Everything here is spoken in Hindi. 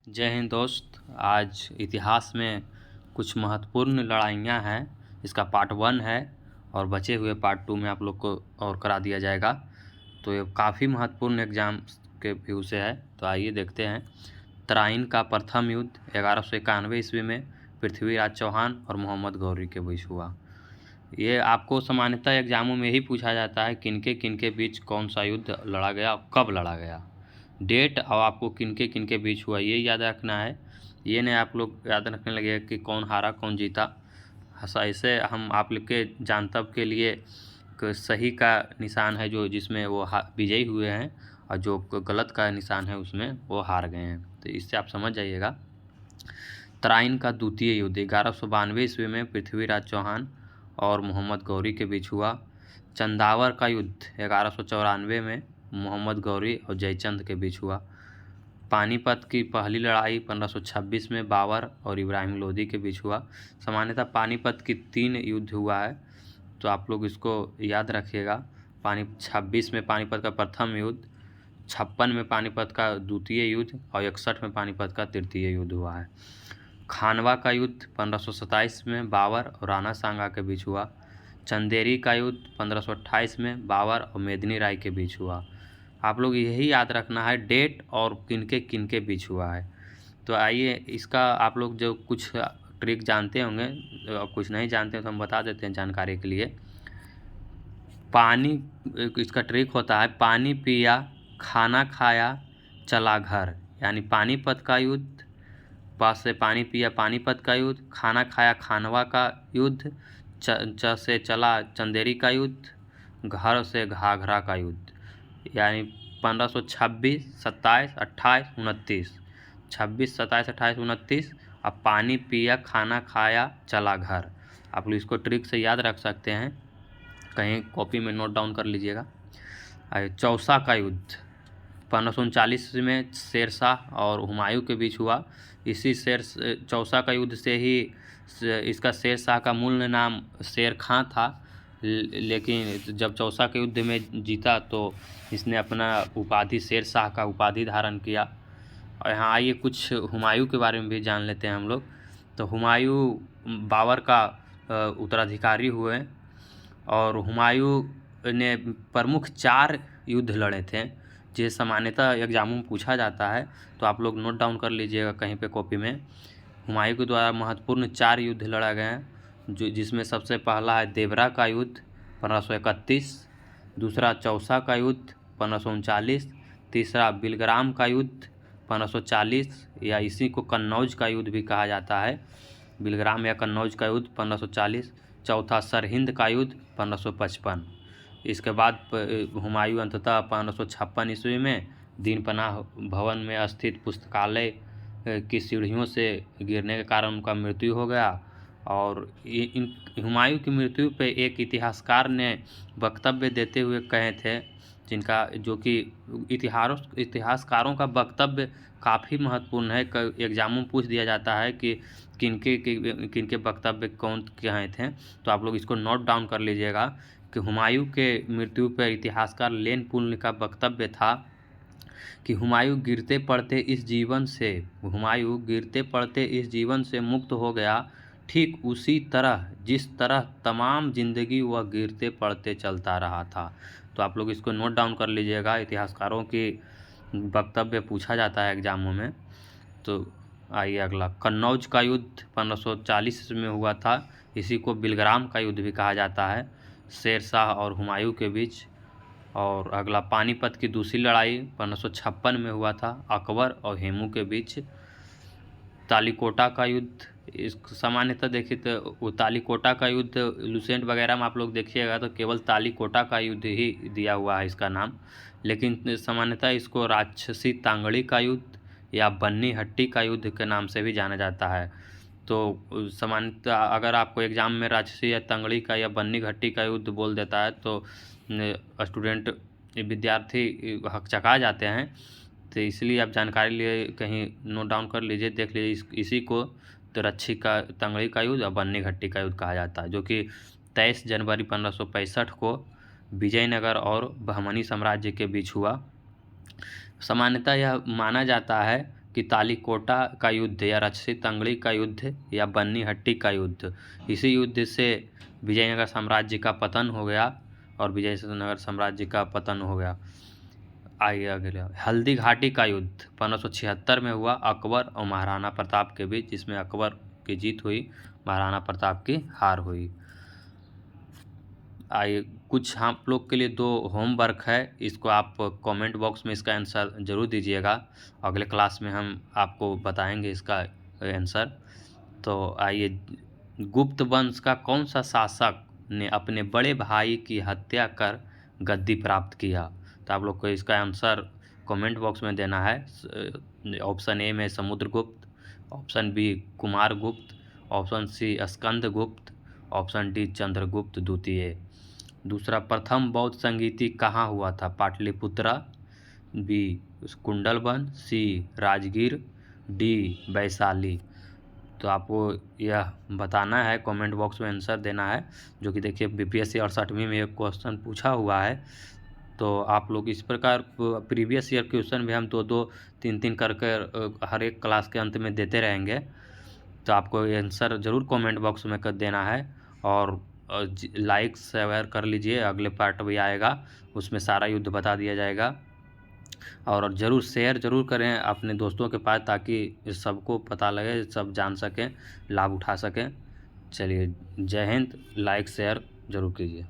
जय हिंद दोस्त। आज इतिहास में कुछ महत्वपूर्ण लड़ाइयाँ हैं। इसका पार्ट 1 है और बचे हुए पार्ट 2 में आप लोग को और करा दिया जाएगा। तो ये काफ़ी महत्वपूर्ण एग्जाम के व्यू से है। तो आइए देखते हैं। तराइन का प्रथम युद्ध 1191 ईस्वी में पृथ्वीराज चौहान और मोहम्मद गौरी के बीच हुआ। ये आपको सामान्यतः एग्जामों में ही पूछा जाता है किनके बीच कौन सा युद्ध लड़ा गया, कब लड़ा गया, डेट और आपको किनके बीच हुआ ये याद रखना है। ये नहीं आप लोग याद रखने लगे कि कौन हारा कौन जीता। ऐसे हम आप लोग के जानतब के लिए सही का निशान है जो जिसमें वो विजयी हुए हैं और जो गलत का निशान है उसमें वो हार गए हैं। तो इससे आप समझ जाइएगा। तराइन का द्वितीय युद्ध 1192 ईस्वी में पृथ्वीराज चौहान और मोहम्मद गौरी के बीच हुआ। चंदावर का युद्ध 1194 में मोहम्मद गौरी और जयचंद के बीच हुआ। पानीपत की पहली लड़ाई 1526 में बाबर और इब्राहिम लोदी के बीच हुआ। सामान्यतः पानीपत की 3 युद्ध हुआ है, तो आप लोग इसको याद रखिएगा। 26 में पानीपत का प्रथम युद्ध, 56 में पानीपत का द्वितीय युद्ध और 61 में पानीपत का तृतीय युद्ध हुआ है। खानवा का युद्ध 1527 में बाबर और राणा सांगा के बीच हुआ। चंदेरी का युद्ध 1528 में बाबर और मेदिनी राय के बीच हुआ। आप लोग यही याद रखना है डेट और किनके बीच हुआ है। तो आइए इसका आप लोग जो कुछ ट्रिक जानते होंगे और कुछ नहीं जानते तो हम बता देते हैं जानकारी के लिए। पानी, इसका ट्रिक होता है पानी पिया खाना खाया चला घर, यानी पानीपत का युद्ध, पास से पानी पिया पानीपत का युद्ध, खाना खाया खानवा का युद्ध, च से चला चंदेरी का युद्ध, घर से घाघरा का युद्ध, यानी 1526, 27, 28, 29, 26, 27, 28, 29। अब पानी पिया खाना खाया चला घर। आप लोग इसको ट्रिक से याद रख सकते हैं, कहीं कॉपी में नोट डाउन कर लीजिएगा। चौसा का युद्ध 1539 में शेरशाह और हुमायूं के बीच हुआ। इसी चौसा का युद्ध से ही इसका शेरशाह का मूल नाम शेर खां था, लेकिन जब चौसा के युद्ध में जीता तो इसने अपना उपाधि शेरशाह का उपाधि धारण किया। और यहाँ आइए कुछ हुमायूं के बारे में भी जान लेते हैं हम लोग। तो हुमायूं बाबर का उत्तराधिकारी हुए और हुमायूं ने प्रमुख 4 युद्ध लड़े थे, जो सामान्यतः एग्जामों में पूछा जाता है। तो आप लोग नोट डाउन कर लीजिएगा कहीं पे कॉपी में। हुमायूं के द्वारा महत्वपूर्ण 4 युद्ध लड़ा गए हैं, जिसमें सबसे पहला है देवरा का युद्ध 1531, दूसरा चौसा का युद्ध 1539, तीसरा बिलग्राम का युद्ध 1540 या इसी को कन्नौज का युद्ध भी कहा जाता है, बिलग्राम या कन्नौज का युद्ध 1540, चौथा सरहिंद का युद्ध 1555। इसके बाद हुमायूं अंततः 1556 ईस्वी में दीनपनाह भवन में स्थित पुस्तकालय की सीढ़ियों से गिरने के कारण उनका मृत्यु हो गया। और इन हुमायूं की मृत्यु पे एक इतिहासकार ने वक्तव्य देते हुए कहे थे, जिनका जो कि इतिहासकारों का वक्तव्य काफ़ी महत्वपूर्ण है। एग्जामों में पूछ दिया जाता है कि किनके वक्तव्य कौन कहे थे। तो आप लोग इसको नोट डाउन कर लीजिएगा कि हुमायूं के मृत्यु पर इतिहासकार लेन पुल का वक्तव्य था कि हुमायूं गिरते पड़ते इस जीवन से मुक्त हो गया, ठीक उसी तरह जिस तरह तमाम जिंदगी वह गिरते पड़ते चलता रहा था। तो आप लोग इसको नोट डाउन कर लीजिएगा, इतिहासकारों की वक्तव्य पूछा जाता है एग्जामों में। तो आइए अगला, कन्नौज का युद्ध 1540 में हुआ था, इसी को बिलग्राम का युद्ध भी कहा जाता है, शेरशाह और हुमायूं के बीच। और अगला पानीपत की दूसरी लड़ाई 1556 में हुआ था, अकबर और हेमू के बीच। तालीकोटा का युद्ध, इस सामान्यतः देखिए तो वो तालीकोटा का युद्ध लुसेंट वगैरह में आप लोग देखिएगा तो केवल तालीकोटा का युद्ध ही दिया हुआ है इसका नाम, लेकिन सामान्यतः इसको राक्षसी तांगड़ी का युद्ध या बन्नी हट्टी का युद्ध के नाम से भी जाना जाता है। तो सामान्यतः अगर आपको एग्जाम में राक्षसी या तांगड़ी का या बन्नी घट्टी का युद्ध बोल देता है तो स्टूडेंट विद्यार्थी हकचका जाते हैं। तो इसलिए आप जानकारी लिए कहीं नोट डाउन कर लीजिए, देख लीजिए। इसी को तो रच्छी का तांगड़ी का युद्ध और बन्नी घट्टी का युद्ध कहा जाता है, जो कि 23 जनवरी 1565 को विजयनगर और बहमनी साम्राज्य के बीच हुआ। सामान्यतः यह माना जाता है कि तालीकोटा का युद्ध या रक्षित अंगड़ी का युद्ध या बन्नी हट्टी का युद्ध। इसी युद्ध से विजयनगर साम्राज्य का पतन हो गया और विजयनगर साम्राज्य का पतन हो गया। आइए अगले, हल्दी घाटी का युद्ध 1576 में हुआ अकबर और महाराणा प्रताप के बीच, जिसमें अकबर की जीत हुई, महाराणा प्रताप की हार हुई। आइए कुछ आप लोग के लिए 2 होमवर्क है, इसको आप कमेंट बॉक्स में इसका आंसर ज़रूर दीजिएगा। अगले क्लास में हम आपको बताएंगे इसका आंसर। तो आइए, गुप्त वंश का कौन सा शासक ने अपने बड़े भाई की हत्या कर गद्दी प्राप्त किया? तो आप लोग को इसका आंसर कमेंट बॉक्स में देना है। ऑप्शन ए में Samudragupta, option B Kumaragupta, option C Skandagupta, option D Chandragupta द्वितीय। दूसरा, प्रथम बौद्ध संगीति कहाँ हुआ था? Pataliputra, B Kundalvan, C Rajgir, D Vaishali. तो आपको यह बताना है, कमेंट बॉक्स में आंसर देना है, जो कि देखिए बीपीएससी 68वीं में एक क्वेश्चन पूछा हुआ है। तो आप लोग इस प्रकार प्रीवियस ईयर क्वेश्चन भी हम 2-2, 3-3 करके हर एक क्लास के अंत में देते रहेंगे। तो आपको आंसर ज़रूर कमेंट बॉक्स में कर देना है और लाइक शेयर कर लीजिए। अगले पार्ट भी आएगा, उसमें सारा युद्ध बता दिया जाएगा। और ज़रूर शेयर ज़रूर करें अपने दोस्तों के पास, ताकि सबको पता लगे, सब जान सकें, लाभ उठा सकें। चलिए, जय हिंद। लाइक शेयर ज़रूर कीजिए।